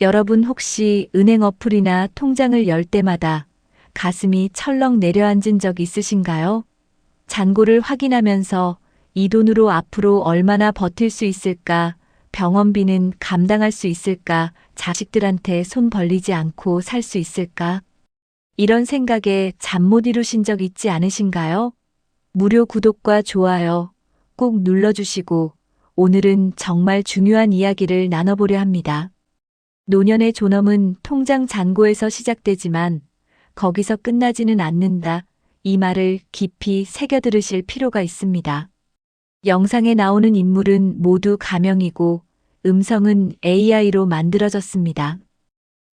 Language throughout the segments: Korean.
여러분 혹시 은행 어플이나 통장을 열 때마다 가슴이 철렁 내려앉은 적 있으신가요? 잔고를 확인하면서 이 돈으로 앞으로 얼마나 버틸 수 있을까? 병원비는 감당할 수 있을까? 자식들한테 손 벌리지 않고 살 수 있을까? 이런 생각에 잠 못 이루신 적 있지 않으신가요? 무료 구독과 좋아요 꼭 눌러주시고 오늘은 정말 중요한 이야기를 나눠보려 합니다. 노년의 존엄은 통장 잔고에서 시작되지만 거기서 끝나지는 않는다. 이 말을 깊이 새겨들으실 필요가 있습니다. 영상에 나오는 인물은 모두 가명이고 음성은 AI로 만들어졌습니다.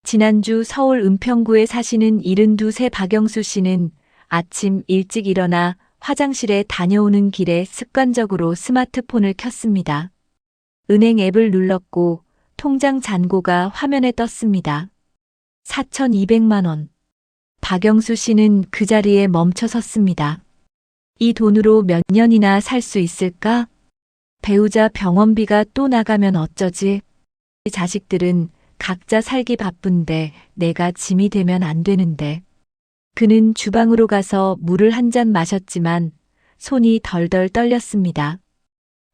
지난주 서울 은평구에 사시는 72세 박영수 씨는 아침 일찍 일어나 화장실에 다녀오는 길에 습관적으로 스마트폰을 켰습니다. 은행 앱을 눌렀고 통장 잔고가 화면에 떴습니다. 4,200만 원. 박영수 씨는 그 자리에 멈춰 섰습니다. 이 돈으로 몇 년이나 살 수 있을까? 배우자 병원비가 또 나가면 어쩌지? 자식들은 각자 살기 바쁜데 내가 짐이 되면 안 되는데. 그는 주방으로 가서 물을 한 잔 마셨지만 손이 덜덜 떨렸습니다.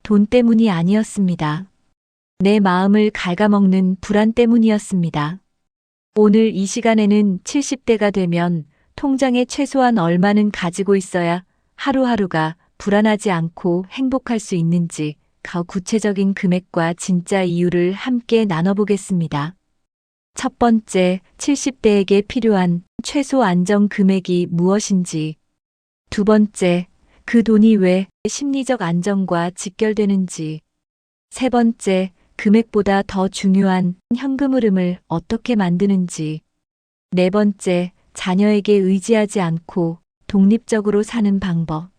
돈 때문이 아니었습니다. 내 마음을 갉아먹는 불안 때문이었습니다. 오늘 이 시간에는 70대가 되면 통장에 최소한 얼마는 가지고 있어야 하루하루가 불안하지 않고 행복할 수 있는지 구체적인 금액과 진짜 이유를 함께 나눠보겠습니다. 첫 번째, 70대에게 필요한 최소 안정 금액이 무엇인지. 두 번째, 그 돈이 왜 심리적 안정과 직결되는지. 세 번째, 금액보다 더 중요한 현금 흐름을 어떻게 만드는지. 네 번째, 자녀에게 의지하지 않고 독립적으로 사는 방법.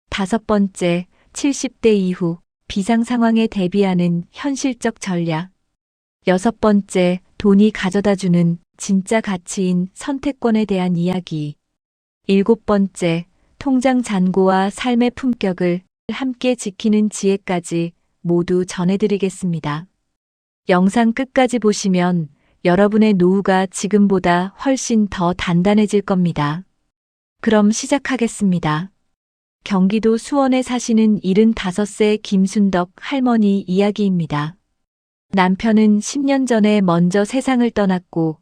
다섯 번째, 70대 이후 비상 상황에 대비하는 현실적 전략. 여섯 번째, 돈이 가져다주는 진짜 가치인 선택권에 대한 이야기. 일곱 번째, 통장 잔고와 삶의 품격을 함께 지키는 지혜까지 모두 전해드리겠습니다. 영상 끝까지 보시면 여러분의 노후가 지금보다 훨씬 더 단단해질 겁니다. 그럼 시작하겠습니다. 경기도 수원에 사시는 75세 김순덕 할머니 이야기입니다. 남편은 10년 전에 먼저 세상을 떠났고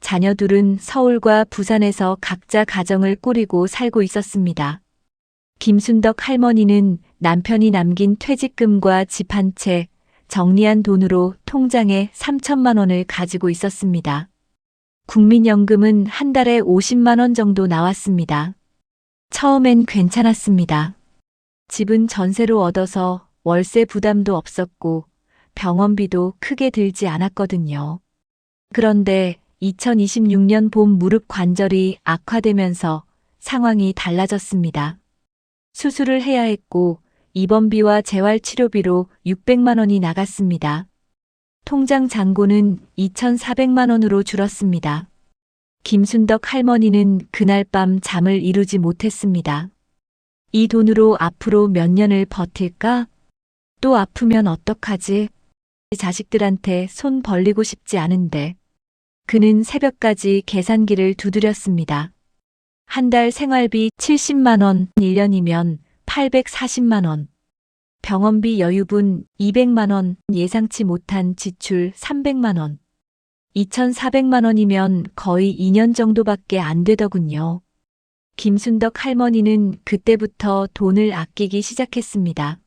자녀 둘은 서울과 부산에서 각자 가정을 꾸리고 살고 있었습니다. 김순덕 할머니는 남편이 남긴 퇴직금과 집 한 채, 정리한 돈으로 통장에 3천만 원을 가지고 있었습니다. 국민연금은 한 달에 50만 원 정도 나왔습니다. 처음엔 괜찮았습니다. 집은 전세로 얻어서 월세 부담도 없었고 병원비도 크게 들지 않았거든요. 그런데 2026년 봄 무릎 관절이 악화되면서 상황이 달라졌습니다. 수술을 해야 했고 입원비와 재활치료비로 600만 원이 나갔습니다. 통장 잔고는 2,400만 원으로 줄었습니다. 김순덕 할머니는 그날 밤 잠을 이루지 못했습니다. 이 돈으로 앞으로 몇 년을 버틸까? 또 아프면 어떡하지? 자식들한테 손 벌리고 싶지 않은데. 그는 새벽까지 계산기를 두드렸습니다. 한 달 생활비 70만 원, 1년이면 840만 원. 병원비 여유분 200만 원, 예상치 못한 지출 300만 원. 2,400만 원이면 거의 2년 정도밖에 안 되더군요. 김순덕 할머니는 그때부터 돈을 아끼기 시작했습니다.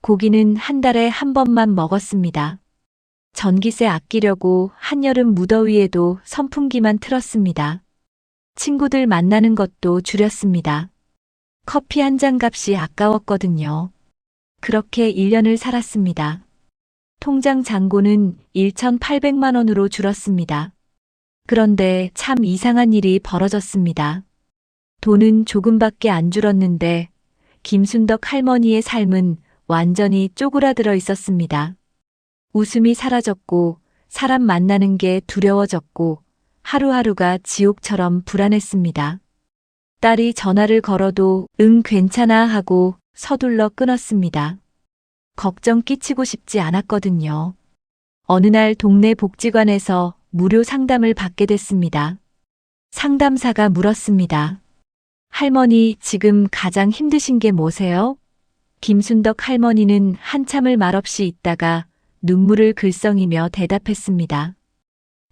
고기는 한 달에 한 번만 먹었습니다. 전기세 아끼려고 한여름 무더위에도 선풍기만 틀었습니다. 친구들 만나는 것도 줄였습니다. 커피 한 잔 값이 아까웠거든요. 그렇게 1년을 살았습니다. 통장 잔고는 1,800만 원으로 줄었습니다. 그런데 참 이상한 일이 벌어졌습니다. 돈은 조금밖에 안 줄었는데 김순덕 할머니의 삶은 완전히 쪼그라들어 있었습니다. 웃음이 사라졌고 사람 만나는 게 두려워졌고 하루하루가 지옥처럼 불안했습니다. 딸이 전화를 걸어도 응 괜찮아 하고 서둘러 끊었습니다. 걱정 끼치고 싶지 않았거든요. 어느 날 동네 복지관에서 무료 상담을 받게 됐습니다. 상담사가 물었습니다. 할머니, 지금 가장 힘드신 게 뭐세요? 김순덕 할머니는 한참을 말없이 있다가 눈물을 글썽이며 대답했습니다.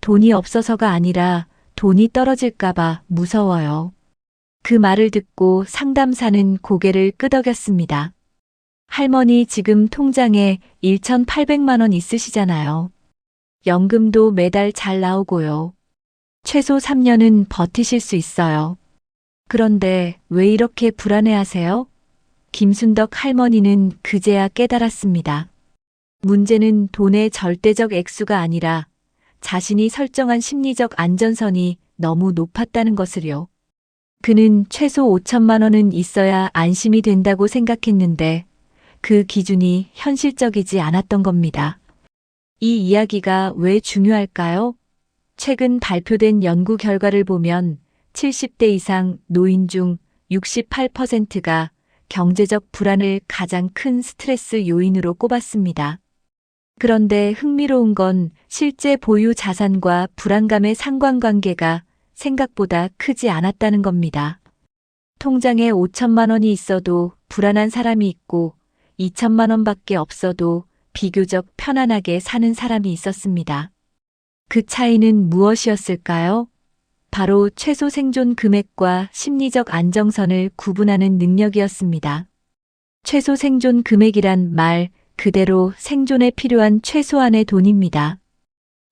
돈이 없어서가 아니라 돈이 떨어질까봐 무서워요. 그 말을 듣고 상담사는 고개를 끄덕였습니다. 할머니, 지금 통장에 1,800만 원 있으시잖아요. 연금도 매달 잘 나오고요. 최소 3년은 버티실 수 있어요. 그런데 왜 이렇게 불안해하세요? 김순덕 할머니는 그제야 깨달았습니다. 문제는 돈의 절대적 액수가 아니라 자신이 설정한 심리적 안전선이 너무 높았다는 것을요. 그는 최소 5천만 원은 있어야 안심이 된다고 생각했는데 그 기준이 현실적이지 않았던 겁니다. 이 이야기가 왜 중요할까요? 최근 발표된 연구 결과를 보면 70대 이상 노인 중 68%가 경제적 불안을 가장 큰 스트레스 요인으로 꼽았습니다. 그런데 흥미로운 건 실제 보유 자산과 불안감의 상관관계가 생각보다 크지 않았다는 겁니다. 통장에 5천만 원이 있어도 불안한 사람이 있고 2천만 원밖에 없어도 비교적 편안하게 사는 사람이 있었습니다. 그 차이는 무엇이었을까요? 바로 최소 생존 금액과 심리적 안정선을 구분하는 능력이었습니다. 최소 생존 금액이란 말 그대로 생존에 필요한 최소한의 돈입니다.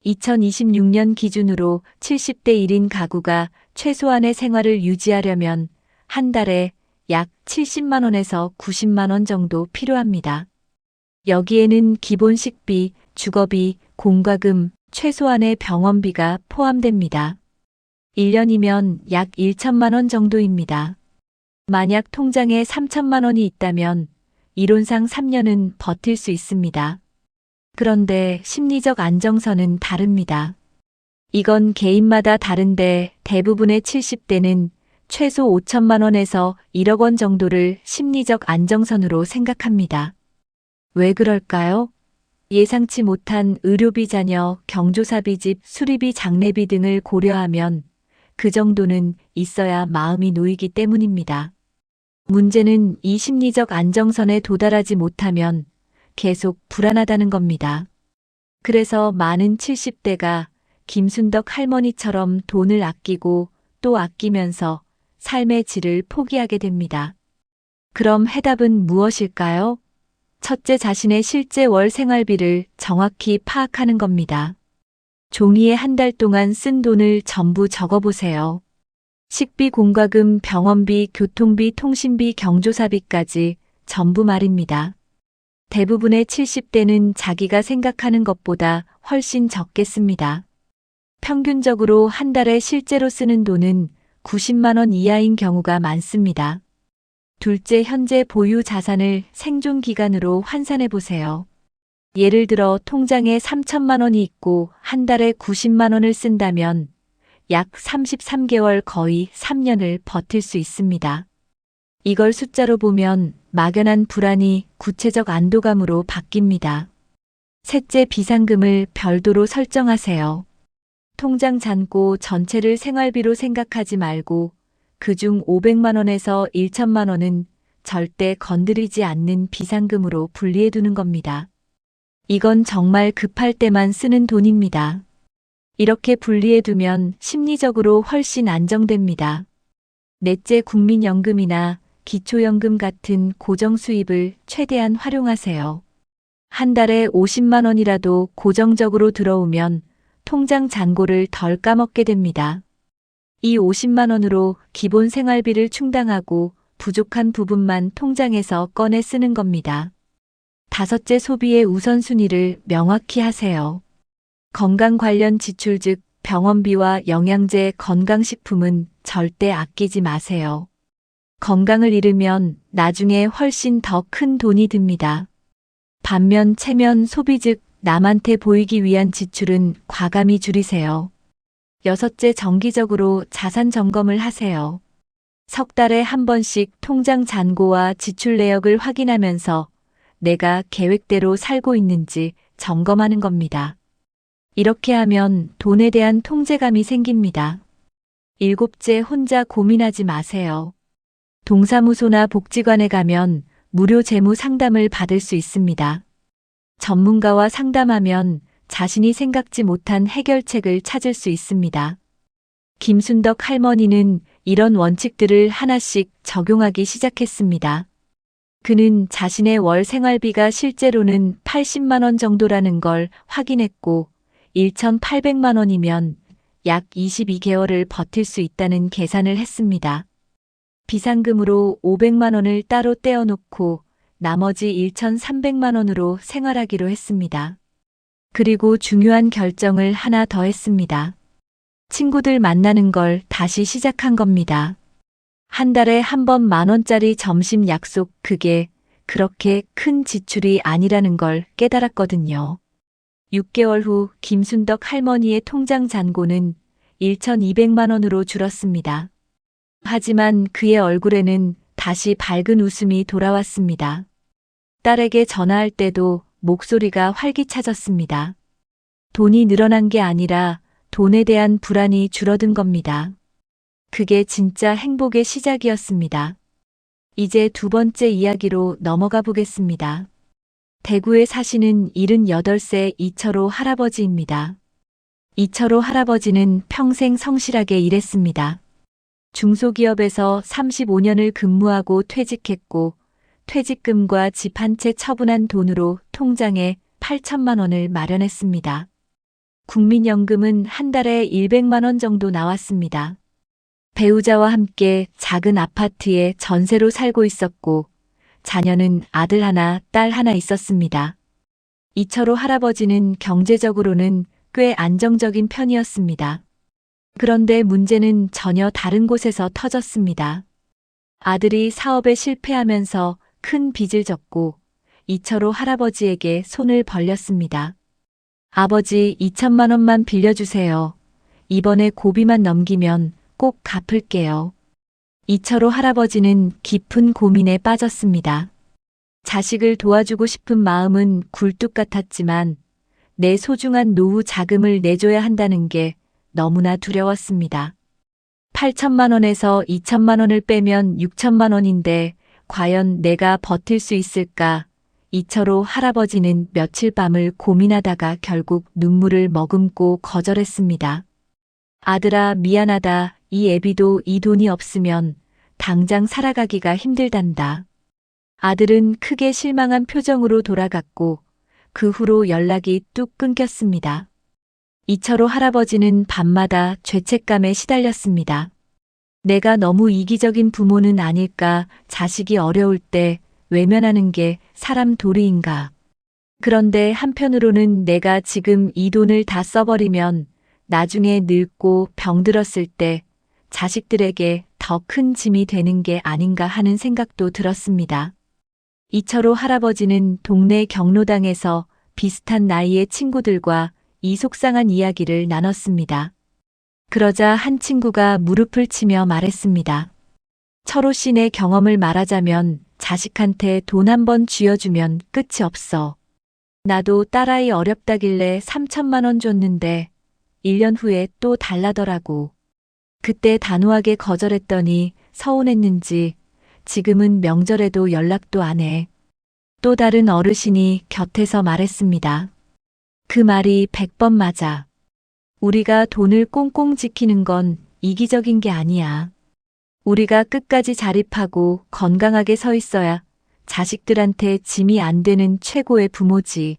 2026년 기준으로 70대 1인 가구가 최소한의 생활을 유지하려면 한 달에 약 70만 원에서 90만 원 정도 필요합니다. 여기에는 기본 식비, 주거비, 공과금, 최소한의 병원비가 포함됩니다. 1년이면 약 1천만 원 정도입니다. 만약 통장에 3천만 원이 있다면 이론상 3년은 버틸 수 있습니다. 그런데 심리적 안정선은 다릅니다. 이건 개인마다 다른데 대부분의 70대는 최소 5천만 원에서 1억 원 정도를 심리적 안정선으로 생각합니다. 왜 그럴까요? 예상치 못한 의료비 자녀, 경조사비 집, 수리비 장례비 등을 고려하면 그 정도는 있어야 마음이 놓이기 때문입니다. 문제는 이 심리적 안정선에 도달하지 못하면 계속 불안하다는 겁니다. 그래서 많은 70대가 김순덕 할머니처럼 돈을 아끼고 또 아끼면서 삶의 질을 포기하게 됩니다. 그럼 해답은 무엇일까요? 첫째, 자신의 실제 월 생활비를 정확히 파악하는 겁니다. 종이에 한 달 동안 쓴 돈을 전부 적어보세요. 식비, 공과금, 병원비, 교통비, 통신비, 경조사비까지 전부 말입니다. 대부분의 70대는 자기가 생각하는 것보다 훨씬 적게 씁니다. 평균적으로 한 달에 실제로 쓰는 돈은 90만 원 이하인 경우가 많습니다. 둘째, 현재 보유 자산을 생존 기간으로 환산해 보세요. 예를 들어 통장에 3천만 원이 있고 한 달에 90만 원을 쓴다면 약 33개월, 거의 3년을 버틸 수 있습니다. 이걸 숫자로 보면 막연한 불안이 구체적 안도감으로 바뀝니다. 셋째, 비상금을 별도로 설정하세요. 통장 잔고 전체를 생활비로 생각하지 말고 그중 500만 원에서 1천만 원은 절대 건드리지 않는 비상금으로 분리해 두는 겁니다. 이건 정말 급할 때만 쓰는 돈입니다. 이렇게 분리해 두면 심리적으로 훨씬 안정됩니다. 넷째, 국민연금이나 기초연금 같은 고정 수입을 최대한 활용하세요. 한 달에 50만 원이라도 고정적으로 들어오면 통장 잔고를 덜 까먹게 됩니다. 이 50만 원으로 기본 생활비를 충당하고 부족한 부분만 통장에서 꺼내 쓰는 겁니다. 다섯째, 소비의 우선순위를 명확히 하세요. 건강 관련 지출, 즉 병원비와 영양제, 건강식품은 절대 아끼지 마세요. 건강을 잃으면 나중에 훨씬 더 큰 돈이 듭니다. 반면 체면 소비, 즉 남한테 보이기 위한 지출은 과감히 줄이세요. 여섯째, 정기적으로 자산 점검을 하세요. 석 달에 한 번씩 통장 잔고와 지출 내역을 확인하면서 내가 계획대로 살고 있는지 점검하는 겁니다. 이렇게 하면 돈에 대한 통제감이 생깁니다. 일곱째, 혼자 고민하지 마세요. 동사무소나 복지관에 가면 무료 재무 상담을 받을 수 있습니다. 전문가와 상담하면 자신이 생각지 못한 해결책을 찾을 수 있습니다. 김순덕 할머니는 이런 원칙들을 하나씩 적용하기 시작했습니다. 그는 자신의 월 생활비가 실제로는 80만 원 정도라는 걸 확인했고 1,800만 원이면 약 22개월을 버틸 수 있다는 계산을 했습니다. 비상금으로 500만 원을 따로 떼어놓고 나머지 1,300만 원으로 생활하기로 했습니다. 그리고 중요한 결정을 하나 더 했습니다. 친구들 만나는 걸 다시 시작한 겁니다. 한 달에 한 번 10,000원짜리 점심 약속, 그게 그렇게 큰 지출이 아니라는 걸 깨달았거든요. 6개월 후 김순덕 할머니의 통장 잔고는 1,200만 원으로 줄었습니다. 하지만 그의 얼굴에는 다시 밝은 웃음이 돌아왔습니다. 딸에게 전화할 때도 목소리가 활기차졌습니다. 돈이 늘어난 게 아니라 돈에 대한 불안이 줄어든 겁니다. 그게 진짜 행복의 시작이었습니다. 이제 두 번째 이야기로 넘어가 보겠습니다. 대구에 사시는 78세 이철호 할아버지입니다. 이철호 할아버지는 평생 성실하게 일했습니다. 중소기업에서 35년을 근무하고 퇴직했고 퇴직금과 집 한 채 처분한 돈으로 통장에 8천만 원을 마련했습니다. 국민연금은 한 달에 100만 원 정도 나왔습니다. 배우자와 함께 작은 아파트에 전세로 살고 있었고 자녀는 아들 하나, 딸 하나 있었습니다. 이철호 할아버지는 경제적으로는 꽤 안정적인 편이었습니다. 그런데 문제는 전혀 다른 곳에서 터졌습니다. 아들이 사업에 실패하면서 큰 빚을 졌고 이철호 할아버지에게 손을 벌렸습니다. 아버지, 2천만 원만 빌려주세요. 이번에 고비만 넘기면 꼭 갚을게요. 이철호 할아버지는 깊은 고민에 빠졌습니다. 자식을 도와주고 싶은 마음은 굴뚝 같았지만 내 소중한 노후 자금을 내줘야 한다는 게 너무나 두려웠습니다. 8천만 원에서 2천만 원을 빼면 6천만 원인데 과연 내가 버틸 수 있을까? 이철호 할아버지는 며칠 밤을 고민하다가 결국 눈물을 머금고 거절했습니다. 아들아, 미안하다. 이 애비도 이 돈이 없으면 당장 살아가기가 힘들단다. 아들은 크게 실망한 표정으로 돌아갔고 그 후로 연락이 뚝 끊겼습니다. 이철호 할아버지는 밤마다 죄책감에 시달렸습니다. 내가 너무 이기적인 부모는 아닐까, 자식이 어려울 때 외면하는 게 사람 도리인가. 그런데 한편으로는 내가 지금 이 돈을 다 써버리면 나중에 늙고 병들었을 때 자식들에게 더 큰 짐이 되는 게 아닌가 하는 생각도 들었습니다. 이철호 할아버지는 동네 경로당에서 비슷한 나이의 친구들과 이 속상한 이야기를 나눴습니다. 그러자 한 친구가 무릎을 치며 말했습니다. 철호 씨, 내 경험을 말하자면 자식한테 돈 한 번 쥐어주면 끝이 없어. 나도 딸아이 어렵다길래 3천만 원 줬는데 1년 후에 또 달라더라고. 그때 단호하게 거절했더니 서운했는지 지금은 명절에도 연락도 안 해. 또 다른 어르신이 곁에서 말했습니다. 그 말이 100번 맞아. 우리가 돈을 꽁꽁 지키는 건 이기적인 게 아니야. 우리가 끝까지 자립하고 건강하게 서 있어야 자식들한테 짐이 안 되는 최고의 부모지.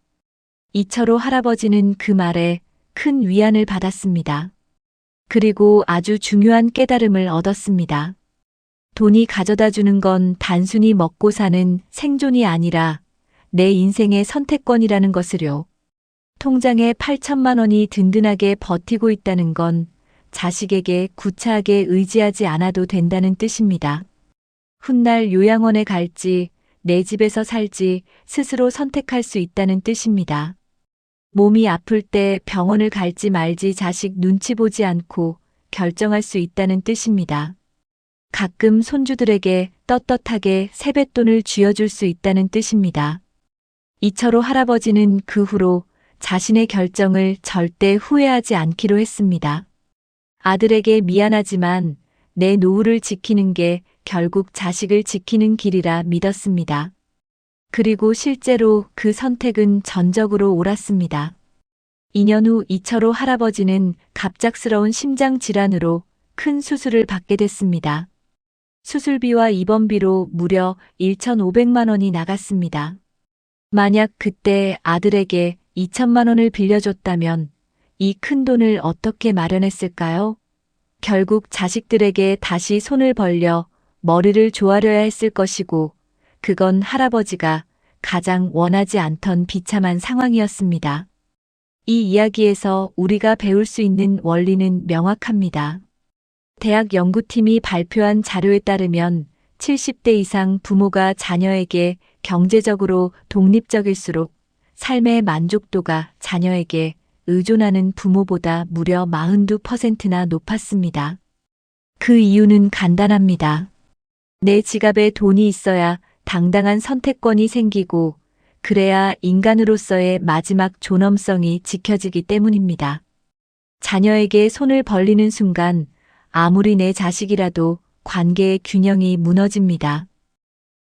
이철호 할아버지는 그 말에 큰 위안을 받았습니다. 그리고 아주 중요한 깨달음을 얻었습니다. 돈이 가져다 주는 건 단순히 먹고 사는 생존이 아니라 내 인생의 선택권이라는 것을요. 통장에 8천만 원이 든든하게 버티고 있다는 건 자식에게 구차하게 의지하지 않아도 된다는 뜻입니다. 훗날 요양원에 갈지 내 집에서 살지 스스로 선택할 수 있다는 뜻입니다. 몸이 아플 때 병원을 갈지 말지 자식 눈치 보지 않고 결정할 수 있다는 뜻입니다. 가끔 손주들에게 떳떳하게 세뱃돈을 쥐어줄 수 있다는 뜻입니다. 이철호 할아버지는 그 후로 자신의 결정을 절대 후회하지 않기로 했습니다. 아들에게 미안하지만 내 노후를 지키는 게 결국 자식을 지키는 길이라 믿었습니다. 그리고 실제로 그 선택은 전적으로 옳았습니다. 2년 후 이철호 할아버지는 갑작스러운 심장 질환으로 큰 수술을 받게 됐습니다. 수술비와 입원비로 무려 1,500만 원이 나갔습니다. 만약 그때 아들에게 2천만 원을 빌려줬다면 이 큰 돈을 어떻게 마련했을까요? 결국 자식들에게 다시 손을 벌려 머리를 조아려야 했을 것이고, 그건 할아버지가 가장 원하지 않던 비참한 상황이었습니다. 이 이야기에서 우리가 배울 수 있는 원리는 명확합니다. 대학 연구팀이 발표한 자료에 따르면 70대 이상 부모가 자녀에게 경제적으로 독립적일수록 삶의 만족도가 자녀에게 의존하는 부모보다 무려 42%나 높았습니다. 그 이유는 간단합니다. 내 지갑에 돈이 있어야 당당한 선택권이 생기고, 그래야 인간으로서의 마지막 존엄성이 지켜지기 때문입니다. 자녀에게 손을 벌리는 순간 아무리 내 자식이라도 관계의 균형이 무너집니다.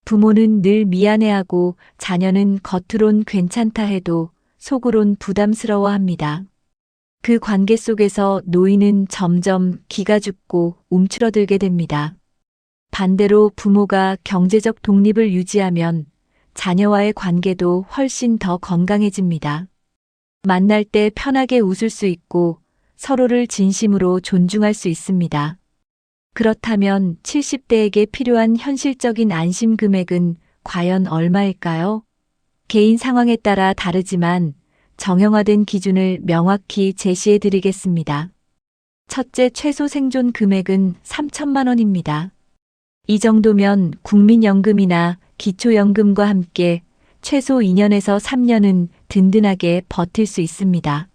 부모는 늘 미안해하고 자녀는 겉으론 괜찮다 해도 속으론 부담스러워합니다. 그 관계 속에서 노인은 점점 기가 죽고 움츠러들게 됩니다. 반대로 부모가 경제적 독립을 유지하면 자녀와의 관계도 훨씬 더 건강해집니다. 만날 때 편하게 웃을 수 있고 서로를 진심으로 존중할 수 있습니다. 그렇다면 70대에게 필요한 현실적인 안심 금액은 과연 얼마일까요? 개인 상황에 따라 다르지만 정형화된 기준을 명확히 제시해 드리겠습니다. 첫째, 최소 생존 금액은 3천만 원입니다. 이 정도면 국민연금이나 기초연금과 함께 최소 2년에서 3년은 든든하게 버틸 수 있습니다.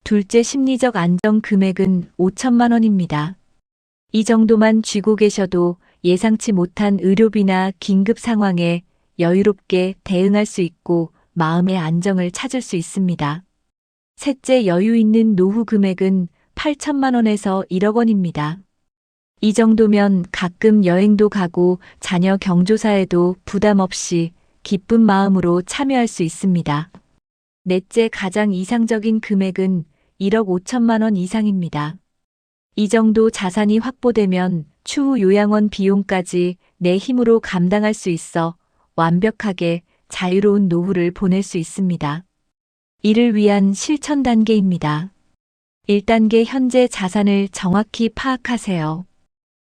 둘째, 심리적 안정 금액은 5천만 원입니다. 이 정도만 쥐고 계셔도 예상치 못한 의료비나 긴급 상황에 여유롭게 대응할 수 있고 마음의 안정을 찾을 수 있습니다. 셋째, 여유 있는 노후 금액은 8천만 원에서 1억 원입니다. 이 정도면 가끔 여행도 가고 자녀 경조사에도 부담 없이 기쁜 마음으로 참여할 수 있습니다. 넷째, 가장 이상적인 금액은 1억 5천만 원 이상입니다. 이 정도 자산이 확보되면 추후 요양원 비용까지 내 힘으로 감당할 수 있어 완벽하게 자유로운 노후를 보낼 수 있습니다. 이를 위한 실천 단계입니다. 1단계, 현재 자산을 정확히 파악하세요.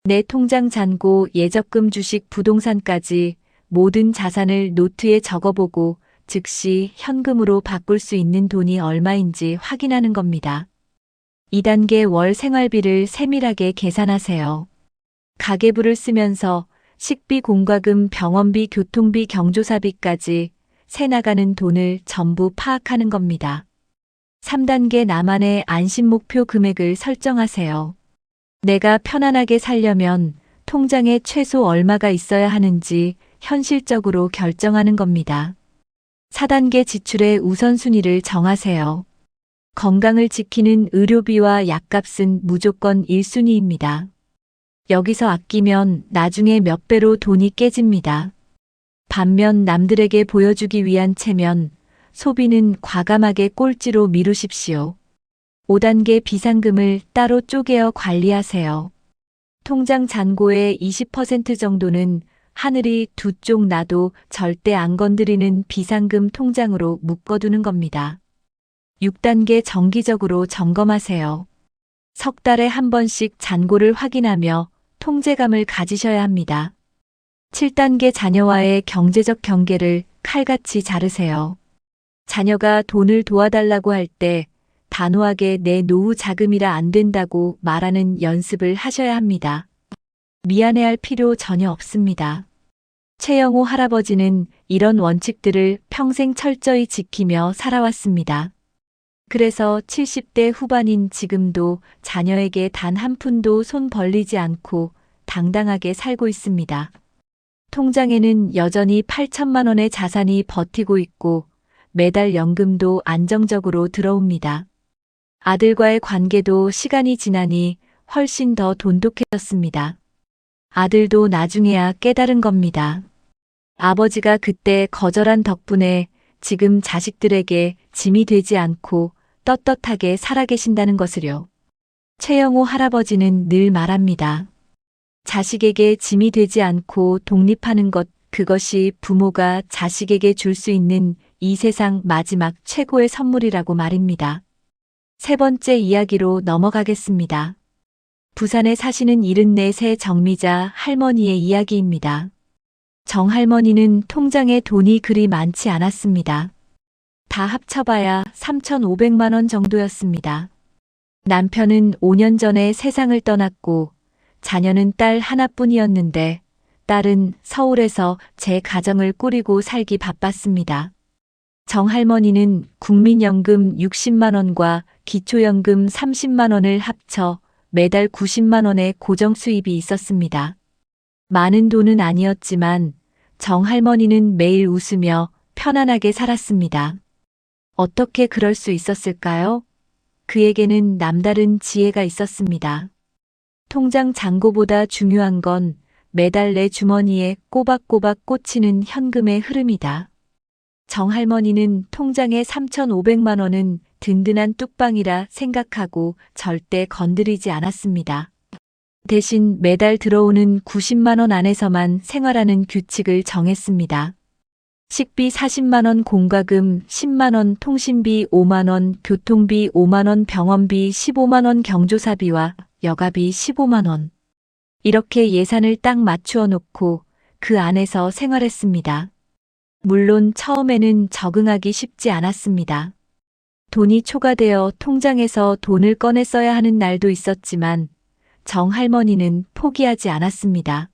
내 통장 잔고, 예적금, 주식, 부동산까지 모든 자산을 노트에 적어보고 즉시 현금으로 바꿀 수 있는 돈이 얼마인지 확인하는 겁니다. 2단계, 월 생활비를 세밀하게 계산하세요. 가계부를 쓰면서 식비, 공과금, 병원비, 교통비, 경조사비까지 새 나가는 돈을 전부 파악하는 겁니다. 3단계, 나만의 안심 목표 금액을 설정하세요. 내가 편안하게 살려면 통장에 최소 얼마가 있어야 하는지 현실적으로 결정하는 겁니다. 4단계, 지출의 우선순위를 정하세요. 건강을 지키는 의료비와 약값은 무조건 1순위입니다. 여기서 아끼면 나중에 몇 배로 돈이 깨집니다. 반면 남들에게 보여주기 위한 체면, 소비는 과감하게 꼴찌로 미루십시오. 5단계, 비상금을 따로 쪼개어 관리하세요. 통장 잔고의 20% 정도는 하늘이 두 쪽 나도 절대 안 건드리는 비상금 통장으로 묶어두는 겁니다. 6단계, 정기적으로 점검하세요. 석 달에 한 번씩 잔고를 확인하며 통제감을 가지셔야 합니다. 7단계, 자녀와의 경제적 경계를 칼같이 자르세요. 자녀가 돈을 도와달라고 할 때 단호하게 내 노후 자금이라 안 된다고 말하는 연습을 하셔야 합니다. 미안해할 필요 전혀 없습니다. 최영호 할아버지는 이런 원칙들을 평생 철저히 지키며 살아왔습니다. 그래서 70대 후반인 지금도 자녀에게 단 한 푼도 손 벌리지 않고 당당하게 살고 있습니다. 통장에는 여전히 8천만 원의 자산이 버티고 있고 매달 연금도 안정적으로 들어옵니다. 아들과의 관계도 시간이 지나니 훨씬 더 돈독해졌습니다. 아들도 나중에야 깨달은 겁니다. 아버지가 그때 거절한 덕분에 지금 자식들에게 짐이 되지 않고 떳떳하게 살아계신다는 것을요. 최영호 할아버지는 늘 말합니다. 자식에게 짐이 되지 않고 독립하는 것, 그것이 부모가 자식에게 줄 수 있는 이 세상 마지막 최고의 선물이라고 말입니다. 세 번째 이야기로 넘어가겠습니다. 부산에 사시는 74세 정미자 할머니의 이야기입니다. 정할머니는 통장에 돈이 그리 많지 않았습니다. 다 합쳐봐야 3,500만 원 정도였습니다. 남편은 5년 전에 세상을 떠났고 자녀는 딸 하나뿐이었는데 딸은 서울에서 제 가정을 꾸리고 살기 바빴습니다. 정할머니는 국민연금 60만 원과 기초연금 30만 원을 합쳐 매달 90만 원의 고정 수입이 있었습니다. 많은 돈은 아니었지만 정할머니는 매일 웃으며 편안하게 살았습니다. 어떻게 그럴 수 있었을까요? 그에게는 남다른 지혜가 있었습니다. 통장 잔고보다 중요한 건 매달 내 주머니에 꼬박꼬박 꽂히는 현금의 흐름이다. 정할머니는 통장에 3,500만 원은 든든한 뚝방이라 생각하고 절대 건드리지 않았습니다. 대신 매달 들어오는 90만 원 안에서만 생활하는 규칙을 정했습니다. 식비 40만 원, 공과금 10만 원, 통신비 5만 원, 교통비 5만 원, 병원비 15만 원, 경조사비와 여가비 15만 원. 이렇게 예산을 딱 맞추어 놓고 그 안에서 생활했습니다. 물론 처음에는 적응하기 쉽지 않았습니다. 돈이 초과되어 통장에서 돈을 꺼내 써야 하는 날도 있었지만 정할머니는 포기하지 않았습니다.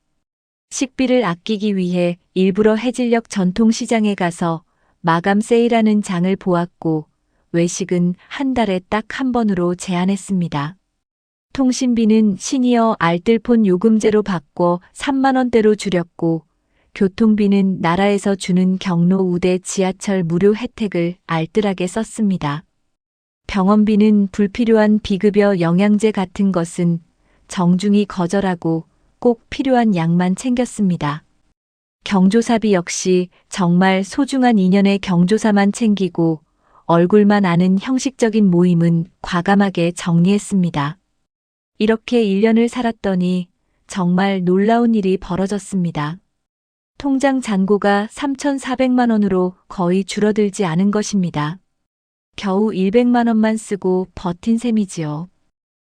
식비를 아끼기 위해 일부러 해질녘 전통시장에 가서 마감 세일하는 장을 보았고 외식은 한 달에 딱 한 번으로 제한했습니다. 통신비는 시니어 알뜰폰 요금제로 바꿔 3만 원대로 줄였고 교통비는 나라에서 주는 경로 우대 지하철 무료 혜택을 알뜰하게 썼습니다. 병원비는 불필요한 비급여 영양제 같은 것은 정중히 거절하고 꼭 필요한 양만 챙겼습니다. 경조사비 역시 정말 소중한 인연의 경조사만 챙기고 얼굴만 아는 형식적인 모임은 과감하게 정리했습니다. 이렇게 1년을 살았더니 정말 놀라운 일이 벌어졌습니다. 통장 잔고가 3,400만 원으로 거의 줄어들지 않은 것입니다. 겨우 100만 원만 쓰고 버틴 셈이지요.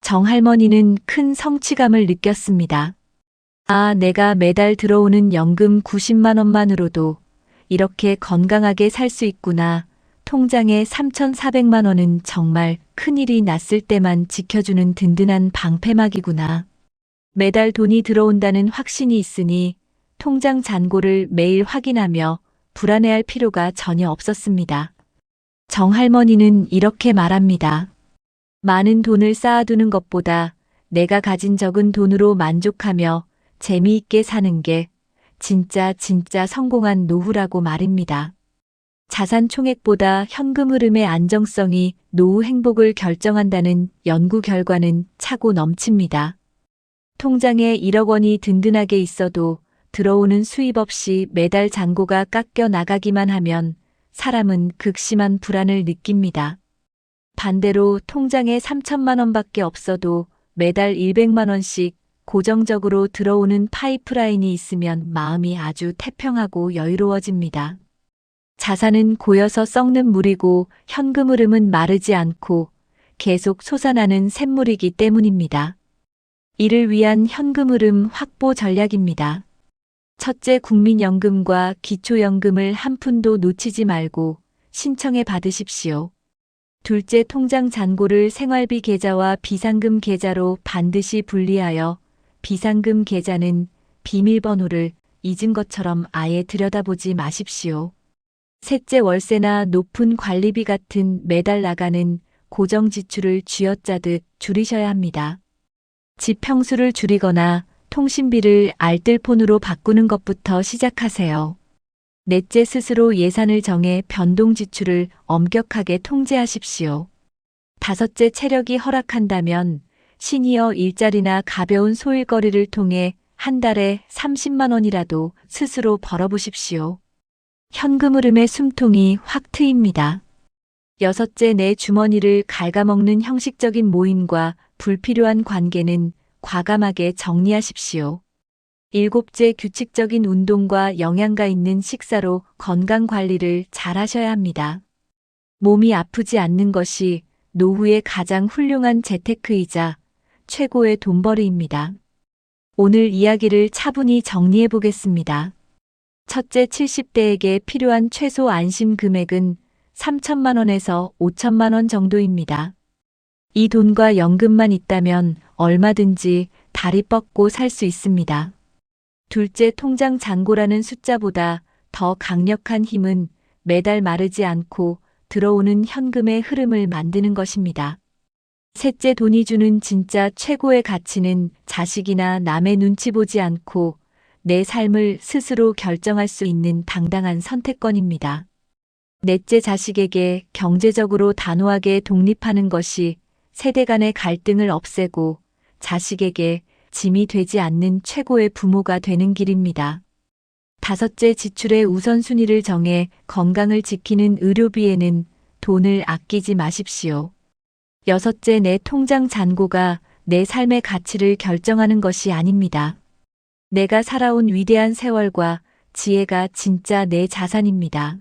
정할머니는 큰 성취감을 느꼈습니다. 아, 내가 매달 들어오는 연금 90만 원만으로도 이렇게 건강하게 살 수 있구나. 통장에 3,400만 원은 정말 큰일이 났을 때만 지켜주는 든든한 방패막이구나. 매달 돈이 들어온다는 확신이 있으니 통장 잔고를 매일 확인하며 불안해할 필요가 전혀 없었습니다. 정할머니는 이렇게 말합니다. 많은 돈을 쌓아두는 것보다 내가 가진 적은 돈으로 만족하며 재미있게 사는 게 진짜 성공한 노후라고 말입니다. 자산 총액보다 현금 흐름의 안정성이 노후 행복을 결정한다는 연구 결과는 차고 넘칩니다. 통장에 1억 원이 든든하게 있어도 들어오는 수입 없이 매달 잔고가 깎여 나가기만 하면 사람은 극심한 불안을 느낍니다. 반대로 통장에 3천만 원밖에 없어도 매달 100만 원씩 고정적으로 들어오는 파이프라인이 있으면 마음이 아주 태평하고 여유로워집니다. 자산은 고여서 썩는 물이고 현금 흐름은 마르지 않고 계속 솟아나는 샘물이기 때문입니다. 이를 위한 현금 흐름 확보 전략입니다. 첫째, 국민연금과 기초연금을 한 푼도 놓치지 말고 신청해 받으십시오. 둘째, 통장 잔고를 생활비 계좌와 비상금 계좌로 반드시 분리하여 비상금 계좌는 비밀번호를 잊은 것처럼 아예 들여다보지 마십시오. 셋째, 월세나 높은 관리비 같은 매달 나가는 고정 지출을 쥐어짜듯 줄이셔야 합니다. 집 평수를 줄이거나 통신비를 알뜰폰으로 바꾸는 것부터 시작하세요. 넷째, 스스로 예산을 정해 변동 지출을 엄격하게 통제하십시오. 다섯째, 체력이 허락한다면 시니어 일자리나 가벼운 소일거리를 통해 한 달에 30만 원이라도 스스로 벌어보십시오. 현금 흐름의 숨통이 확 트입니다. 여섯째, 내 주머니를 갉아먹는 형식적인 모임과 불필요한 관계는 과감하게 정리하십시오. 일곱째, 규칙적인 운동과 영양가 있는 식사로 건강 관리를 잘 하셔야 합니다. 몸이 아프지 않는 것이 노후의 가장 훌륭한 재테크이자 최고의 돈벌이입니다. 오늘 이야기를 차분히 정리해 보겠습니다. 첫째, 70대에게 필요한 최소 안심 금액은 3천만 원에서 5천만 원 정도입니다. 이 돈과 연금만 있다면 얼마든지 다리 뻗고 살 수 있습니다. 둘째, 통장 잔고라는 숫자보다 더 강력한 힘은 매달 마르지 않고 들어오는 현금의 흐름을 만드는 것입니다. 셋째, 돈이 주는 진짜 최고의 가치는 자식이나 남의 눈치 보지 않고 내 삶을 스스로 결정할 수 있는 당당한 선택권입니다. 넷째, 자식에게 경제적으로 단호하게 독립하는 것이 세대 간의 갈등을 없애고 자식에게 짐이 되지 않는 최고의 부모가 되는 길입니다. 다섯째, 지출의 우선순위를 정해 건강을 지키는 의료비에는 돈을 아끼지 마십시오. 여섯째, 내 통장 잔고가 내 삶의 가치를 결정하는 것이 아닙니다. 내가 살아온 위대한 세월과 지혜가 진짜 내 자산입니다.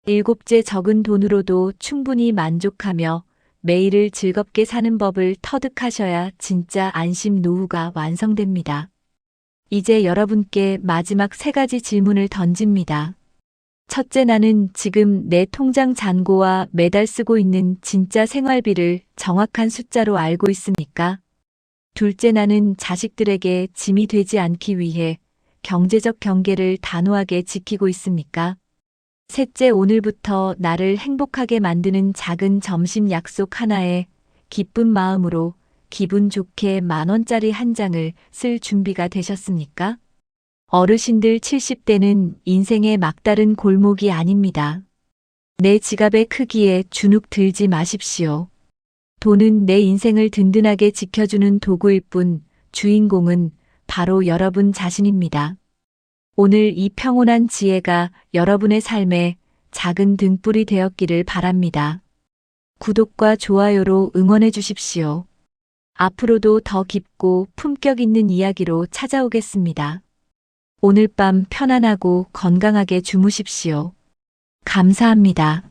일곱째, 적은 돈으로도 충분히 만족하며 매일을 즐겁게 사는 법을 터득하셔야 진짜 안심 노후가 완성됩니다. 이제 여러분께 마지막 3가지 질문을 던집니다. 첫째, 나는 지금 내 통장 잔고와 매달 쓰고 있는 진짜 생활비를 정확한 숫자로 알고 있습니까? 둘째, 나는 자식들에게 짐이 되지 않기 위해 경제적 경계를 단호하게 지키고 있습니까? 셋째, 오늘부터 나를 행복하게 만드는 작은 점심 약속 하나에 기쁜 마음으로 기분 좋게 10,000원짜리 한 장을 쓸 준비가 되셨습니까? 어르신들, 70대는 인생의 막다른 골목이 아닙니다. 내 지갑의 크기에 주눅 들지 마십시오. 돈은 내 인생을 든든하게 지켜주는 도구일 뿐 주인공은 바로 여러분 자신입니다. 오늘 이 평온한 지혜가 여러분의 삶에 작은 등불이 되었기를 바랍니다. 구독과 좋아요로 응원해 주십시오. 앞으로도 더 깊고 품격 있는 이야기로 찾아오겠습니다. 오늘 밤 편안하고 건강하게 주무십시오. 감사합니다.